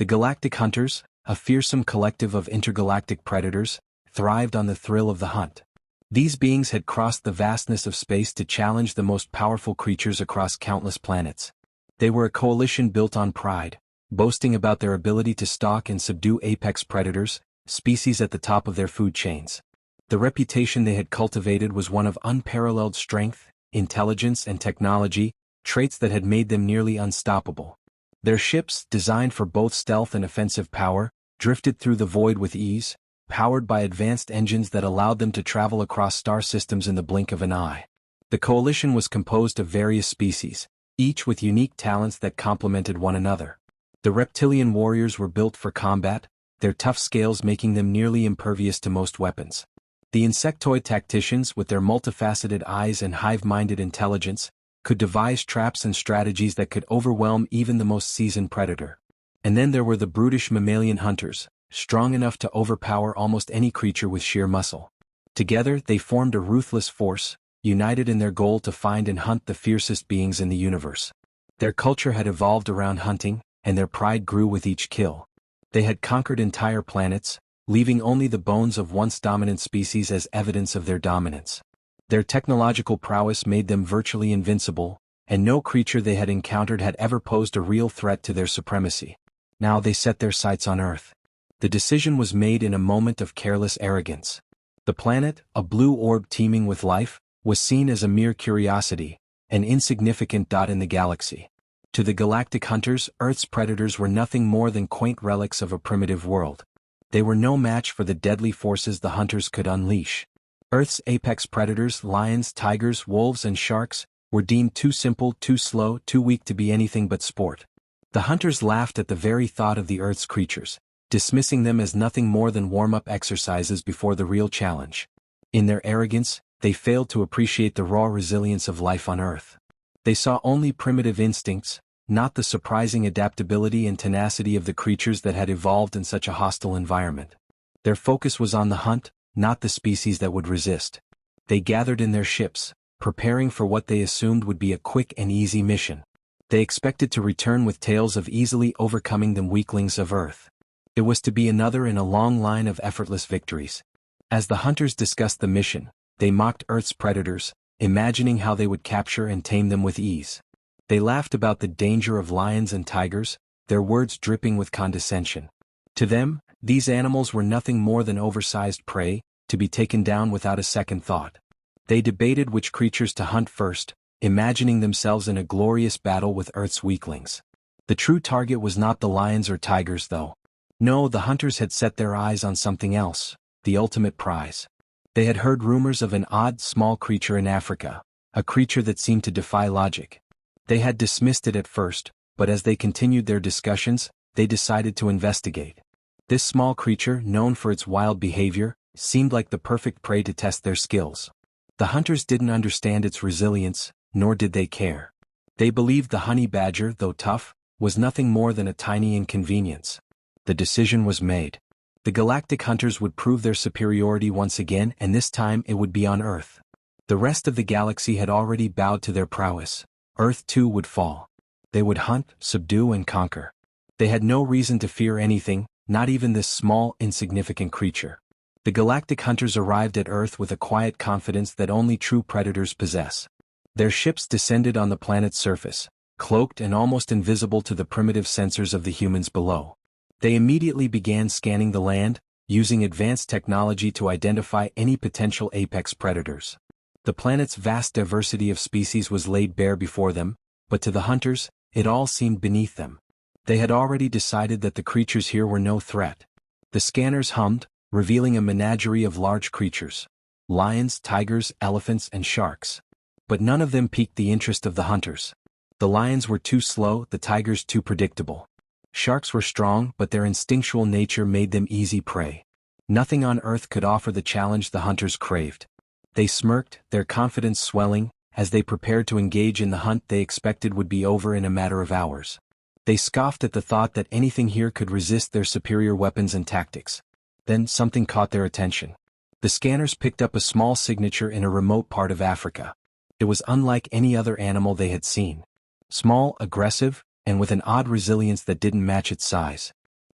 The Galactic Hunters, a fearsome collective of intergalactic predators, thrived on the thrill of the hunt. These beings had crossed the vastness of space to challenge the most powerful creatures across countless planets. They were a coalition built on pride, boasting about their ability to stalk and subdue apex predators, species at the top of their food chains. The reputation they had cultivated was one of unparalleled strength, intelligence, and technology, traits that had made them nearly unstoppable. Their ships, designed for both stealth and offensive power, drifted through the void with ease, powered by advanced engines that allowed them to travel across star systems in the blink of an eye. The coalition was composed of various species, each with unique talents that complemented one another. The reptilian warriors were built for combat, their tough scales making them nearly impervious to most weapons. The insectoid tacticians, with their multifaceted eyes and hive-minded intelligence, could devise traps and strategies that could overwhelm even the most seasoned predator. And then there were the brutish mammalian hunters, strong enough to overpower almost any creature with sheer muscle. Together they formed a ruthless force, united in their goal to find and hunt the fiercest beings in the universe. Their culture had evolved around hunting, and their pride grew with each kill. They had conquered entire planets, leaving only the bones of once dominant species as evidence of their dominance. Their technological prowess made them virtually invincible, and no creature they had encountered had ever posed a real threat to their supremacy. Now they set their sights on Earth. The decision was made in a moment of careless arrogance. The planet, a blue orb teeming with life, was seen as a mere curiosity, an insignificant dot in the galaxy. To the Galactic Hunters, Earth's predators were nothing more than quaint relics of a primitive world. They were no match for the deadly forces the hunters could unleash. Earth's apex predators, lions, tigers, wolves, and sharks, were deemed too simple, too slow, too weak to be anything but sport. The hunters laughed at the very thought of the Earth's creatures, dismissing them as nothing more than warm-up exercises before the real challenge. In their arrogance, they failed to appreciate the raw resilience of life on Earth. They saw only primitive instincts, not the surprising adaptability and tenacity of the creatures that had evolved in such a hostile environment. Their focus was on the hunt, not the species that would resist. They gathered in their ships, preparing for what they assumed would be a quick and easy mission. They expected to return with tales of easily overcoming the weaklings of Earth. It was to be another in a long line of effortless victories. As the hunters discussed the mission, they mocked Earth's predators, imagining how they would capture and tame them with ease. They laughed about the danger of lions and tigers, their words dripping with condescension. To them, these animals were nothing more than oversized prey, to be taken down without a second thought. They debated which creatures to hunt first, imagining themselves in a glorious battle with Earth's weaklings. The true target was not the lions or tigers, though. No, the hunters had set their eyes on something else, the ultimate prize. They had heard rumors of an odd, small creature in Africa, a creature that seemed to defy logic. They had dismissed it at first, but as they continued their discussions, they decided to investigate. This small creature, known for its wild behavior, seemed like the perfect prey to test their skills. The hunters didn't understand its resilience, nor did they care. They believed the honey badger, though tough, was nothing more than a tiny inconvenience. The decision was made. The Galactic Hunters would prove their superiority once again, and this time it would be on Earth. The rest of the galaxy had already bowed to their prowess. Earth too would fall. They would hunt, subdue, and conquer. They had no reason to fear anything, not even this small, insignificant creature. The Galactic Hunters arrived at Earth with a quiet confidence that only true predators possess. Their ships descended on the planet's surface, cloaked and almost invisible to the primitive sensors of the humans below. They immediately began scanning the land, using advanced technology to identify any potential apex predators. The planet's vast diversity of species was laid bare before them, but to the hunters, it all seemed beneath them. They had already decided that the creatures here were no threat. The scanners hummed, revealing a menagerie of large creatures: lions, tigers, elephants, and sharks. But none of them piqued the interest of the hunters. The lions were too slow, the tigers too predictable. Sharks were strong, but their instinctual nature made them easy prey. Nothing on Earth could offer the challenge the hunters craved. They smirked, their confidence swelling, as they prepared to engage in the hunt they expected would be over in a matter of hours. They scoffed at the thought that anything here could resist their superior weapons and tactics. Then something caught their attention. The scanners picked up a small signature in a remote part of Africa. It was unlike any other animal they had seen. Small, aggressive, and with an odd resilience that didn't match its size.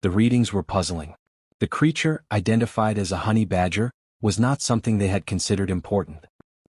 The readings were puzzling. The creature, identified as a honey badger, was not something they had considered important.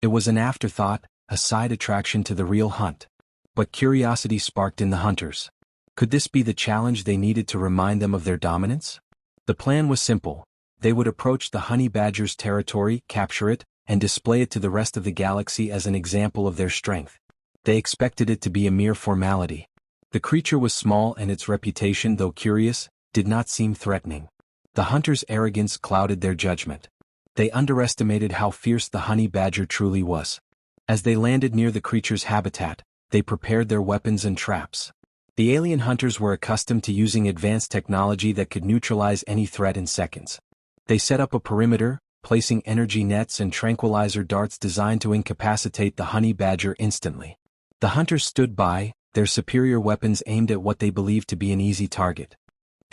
It was an afterthought, a side attraction to the real hunt. But curiosity sparked in the hunters. Could this be the challenge they needed to remind them of their dominance? The plan was simple. They would approach the honey badger's territory, capture it, and display it to the rest of the galaxy as an example of their strength. They expected it to be a mere formality. The creature was small and its reputation, though curious, did not seem threatening. The hunters' arrogance clouded their judgment. They underestimated how fierce the honey badger truly was. As they landed near the creature's habitat, they prepared their weapons and traps. The alien hunters were accustomed to using advanced technology that could neutralize any threat in seconds. They set up a perimeter, placing energy nets and tranquilizer darts designed to incapacitate the honey badger instantly. The hunters stood by, their superior weapons aimed at what they believed to be an easy target.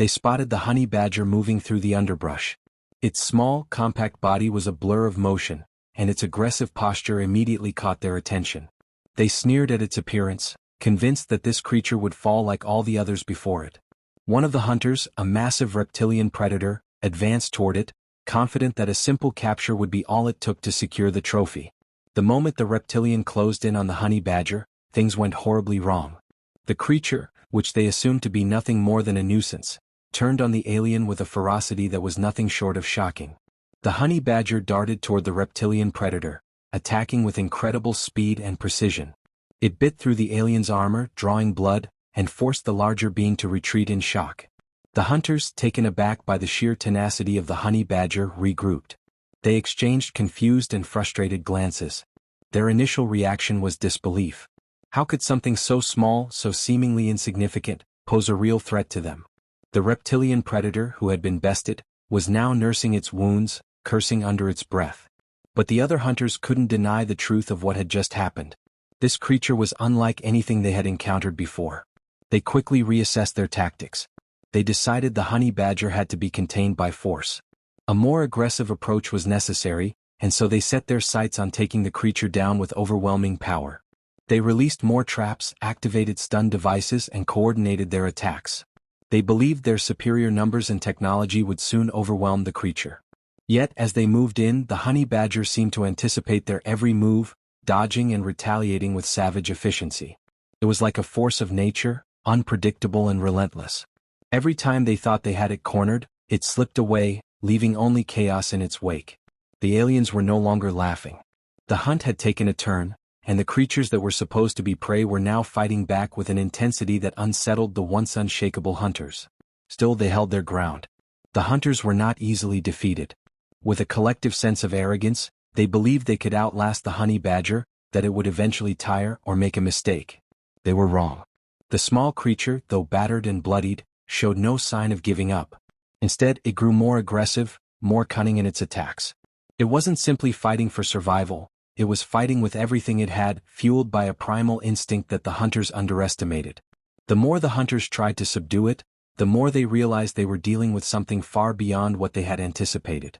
They spotted the honey badger moving through the underbrush. Its small, compact body was a blur of motion, and its aggressive posture immediately caught their attention. They sneered at its appearance, convinced that this creature would fall like all the others before it. One of the hunters, a massive reptilian predator, advanced toward it, confident that a simple capture would be all it took to secure the trophy. The moment the reptilian closed in on the honey badger, things went horribly wrong. The creature, which they assumed to be nothing more than a nuisance, turned on the alien with a ferocity that was nothing short of shocking. The honey badger darted toward the reptilian predator, attacking with incredible speed and precision. It bit through the alien's armor, drawing blood, and forced the larger being to retreat in shock. The hunters, taken aback by the sheer tenacity of the honey badger, regrouped. They exchanged confused and frustrated glances. Their initial reaction was disbelief. How could something so small, so seemingly insignificant, pose a real threat to them? The reptilian predator, who had been bested, was now nursing its wounds, cursing under its breath. But the other hunters couldn't deny the truth of what had just happened. This creature was unlike anything they had encountered before. They quickly reassessed their tactics. They decided the honey badger had to be contained by force. A more aggressive approach was necessary, and so they set their sights on taking the creature down with overwhelming power. They released more traps, activated stun devices, and coordinated their attacks. They believed their superior numbers and technology would soon overwhelm the creature. Yet, as they moved in, the honey badger seemed to anticipate their every move, dodging and retaliating with savage efficiency. It was like a force of nature, unpredictable and relentless. Every time they thought they had it cornered, it slipped away, leaving only chaos in its wake. The aliens were no longer laughing. The hunt had taken a turn, and the creatures that were supposed to be prey were now fighting back with an intensity that unsettled the once unshakable hunters. Still they held their ground. The hunters were not easily defeated. With a collective sense of arrogance, they believed they could outlast the honey badger, that it would eventually tire or make a mistake. They were wrong. The small creature, though battered and bloodied, showed no sign of giving up. Instead, it grew more aggressive, more cunning in its attacks. It wasn't simply fighting for survival, it was fighting with everything it had, fueled by a primal instinct that the hunters underestimated. The more the hunters tried to subdue it, the more they realized they were dealing with something far beyond what they had anticipated.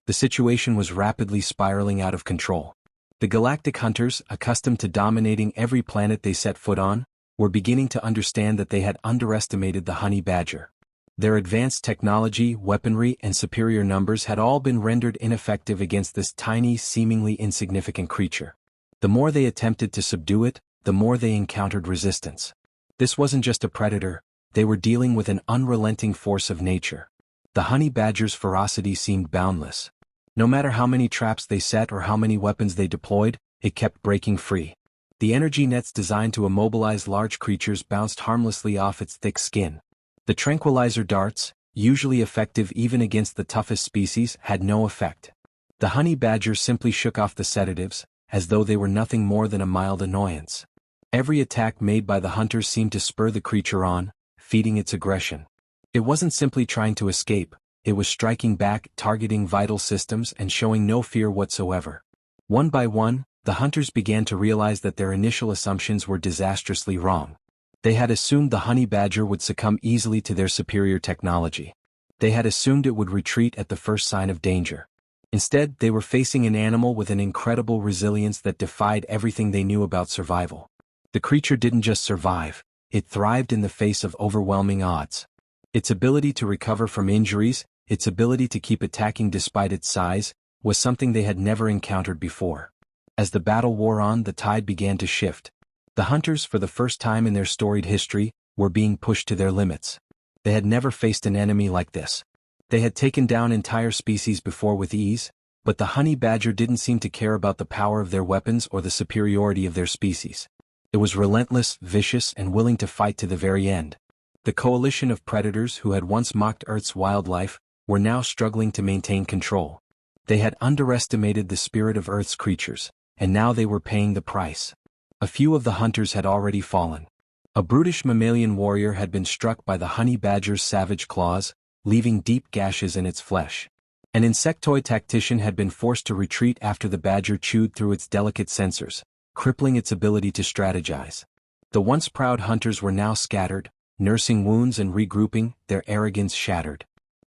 The situation was rapidly spiraling out of control. The Galactic Hunters, accustomed to dominating every planet they set foot on, were beginning to understand that they had underestimated the honey badger. Their advanced technology, weaponry, and superior numbers had all been rendered ineffective against this tiny, seemingly insignificant creature. The more they attempted to subdue it, the more they encountered resistance. This wasn't just a predator, they were dealing with an unrelenting force of nature. The honey badger's ferocity seemed boundless. No matter how many traps they set or how many weapons they deployed, it kept breaking free. The energy nets designed to immobilize large creatures bounced harmlessly off its thick skin. The tranquilizer darts, usually effective even against the toughest species, had no effect. The honey badger simply shook off the sedatives, as though they were nothing more than a mild annoyance. Every attack made by the hunters seemed to spur the creature on, feeding its aggression. It wasn't simply trying to escape, it was striking back, targeting vital systems and showing no fear whatsoever. One by one, the hunters began to realize that their initial assumptions were disastrously wrong. They had assumed the honey badger would succumb easily to their superior technology. They had assumed it would retreat at the first sign of danger. Instead, they were facing an animal with an incredible resilience that defied everything they knew about survival. The creature didn't just survive, it thrived in the face of overwhelming odds. Its ability to recover from injuries, its ability to keep attacking despite its size, was something they had never encountered before. As the battle wore on, the tide began to shift. The hunters, for the first time in their storied history, were being pushed to their limits. They had never faced an enemy like this. They had taken down entire species before with ease, but the honey badger didn't seem to care about the power of their weapons or the superiority of their species. It was relentless, vicious, and willing to fight to the very end. The coalition of predators who had once mocked Earth's wildlife were now struggling to maintain control. They had underestimated the spirit of Earth's creatures, and now they were paying the price. A few of the hunters had already fallen. A brutish mammalian warrior had been struck by the honey badger's savage claws, leaving deep gashes in its flesh. An insectoid tactician had been forced to retreat after the badger chewed through its delicate sensors, crippling its ability to strategize. The once proud hunters were now scattered, nursing wounds and regrouping, their arrogance shattered.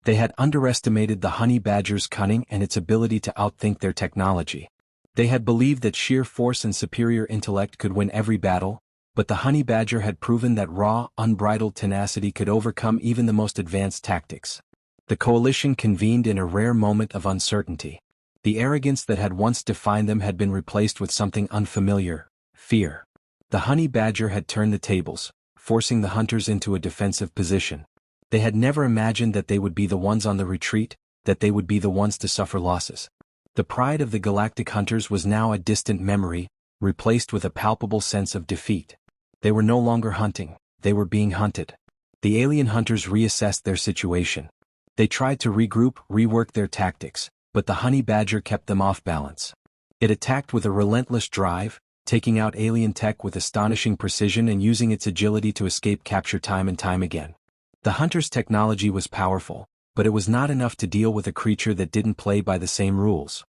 They had underestimated the honey badger's cunning and its ability to outthink their technology. They had believed that sheer force and superior intellect could win every battle, but the honey badger had proven that raw, unbridled tenacity could overcome even the most advanced tactics. The coalition convened in a rare moment of uncertainty. The arrogance that had once defined them had been replaced with something unfamiliar: fear. The honey badger had turned the tables, forcing the hunters into a defensive position. They had never imagined that they would be the ones on the retreat, that they would be the ones to suffer losses. The pride of the Galactic Hunters was now a distant memory, replaced with a palpable sense of defeat. They were no longer hunting, they were being hunted. The alien hunters reassessed their situation. They tried to regroup, rework their tactics, but the honey badger kept them off balance. It attacked with a relentless drive, taking out alien tech with astonishing precision and using its agility to escape capture time and time again. The hunters' technology was powerful, but it was not enough to deal with a creature that didn't play by the same rules.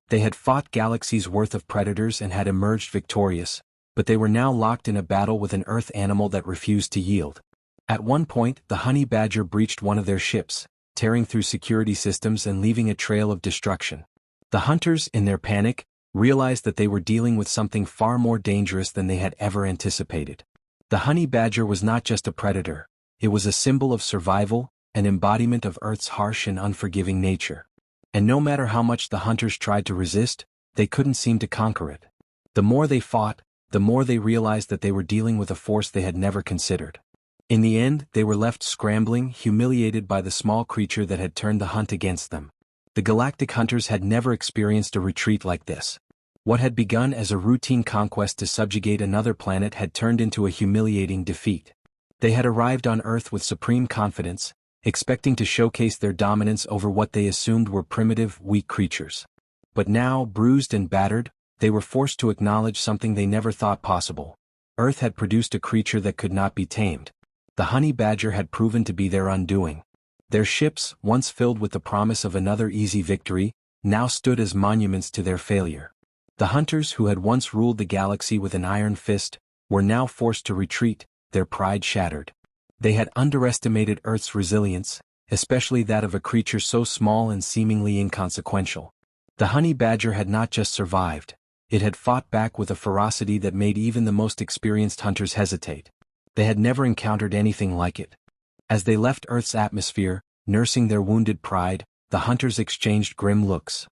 They had fought galaxies worth of predators and had emerged victorious, but they were now locked in a battle with an Earth animal that refused to yield. At one point, the honey badger breached one of their ships, tearing through security systems and leaving a trail of destruction. The hunters, in their panic, realized that they were dealing with something far more dangerous than they had ever anticipated. The honey badger was not just a predator, it was a symbol of survival, an embodiment of Earth's harsh and unforgiving nature. And no matter how much the hunters tried to resist, they couldn't seem to conquer it. The more they fought, the more they realized that they were dealing with a force they had never considered. In the end, they were left scrambling, humiliated by the small creature that had turned the hunt against them. The Galactic Hunters had never experienced a retreat like this. What had begun as a routine conquest to subjugate another planet had turned into a humiliating defeat. They had arrived on Earth with supreme confidence, expecting to showcase their dominance over what they assumed were primitive, weak creatures. But now, bruised and battered, they were forced to acknowledge something they never thought possible. Earth had produced a creature that could not be tamed. The honey badger had proven to be their undoing. Their ships, once filled with the promise of another easy victory, now stood as monuments to their failure. The hunters who had once ruled the galaxy with an iron fist were now forced to retreat, their pride shattered. They had underestimated Earth's resilience, especially that of a creature so small and seemingly inconsequential. The honey badger had not just survived, it had fought back with a ferocity that made even the most experienced hunters hesitate. They had never encountered anything like it. As they left Earth's atmosphere, nursing their wounded pride, the hunters exchanged grim looks.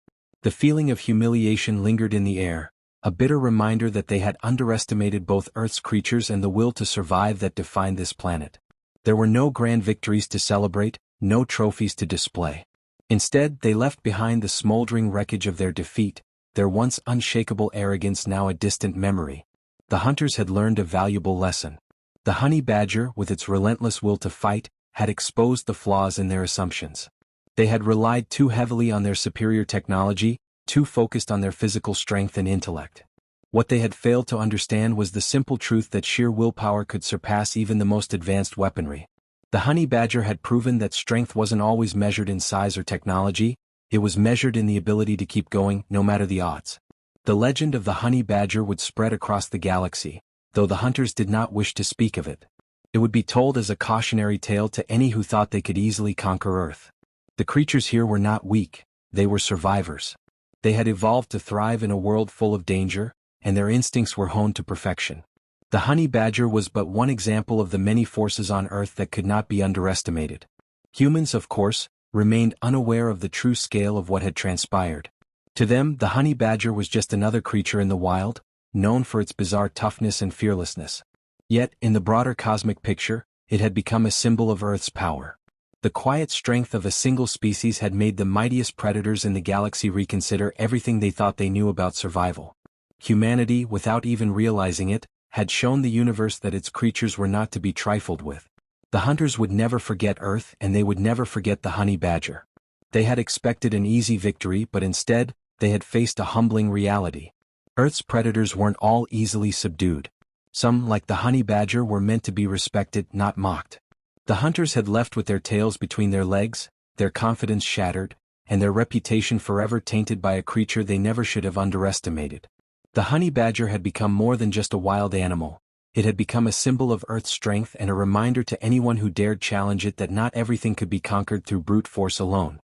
The feeling of humiliation lingered in the air, a bitter reminder that they had underestimated both Earth's creatures and the will to survive that defined this planet. There were no grand victories to celebrate, no trophies to display. Instead, they left behind the smoldering wreckage of their defeat, their once unshakable arrogance now a distant memory. The hunters had learned a valuable lesson. The honey badger, with its relentless will to fight, had exposed the flaws in their assumptions. They had relied too heavily on their superior technology, too focused on their physical strength and intellect. What they had failed to understand was the simple truth that sheer willpower could surpass even the most advanced weaponry. The honey badger had proven that strength wasn't always measured in size or technology, it was measured in the ability to keep going, no matter the odds. The legend of the honey badger would spread across the galaxy, though the hunters did not wish to speak of it. It would be told as a cautionary tale to any who thought they could easily conquer Earth. The creatures here were not weak, they were survivors. They had evolved to thrive in a world full of danger, and their instincts were honed to perfection. The honey badger was but one example of the many forces on Earth that could not be underestimated. Humans, of course, remained unaware of the true scale of what had transpired. To them, the honey badger was just another creature in the wild, known for its bizarre toughness and fearlessness. Yet, in the broader cosmic picture, it had become a symbol of Earth's power. The quiet strength of a single species had made the mightiest predators in the galaxy reconsider everything they thought they knew about survival. Humanity, without even realizing it, had shown the universe that its creatures were not to be trifled with. The hunters would never forget Earth, and they would never forget the honey badger. They had expected an easy victory, but instead, they had faced a humbling reality. Earth's predators weren't all easily subdued. Some, like the honey badger, were meant to be respected, not mocked. The hunters had left with their tails between their legs, their confidence shattered, and their reputation forever tainted by a creature they never should have underestimated. The honey badger had become more than just a wild animal. It had become a symbol of Earth's strength and a reminder to anyone who dared challenge it that not everything could be conquered through brute force alone.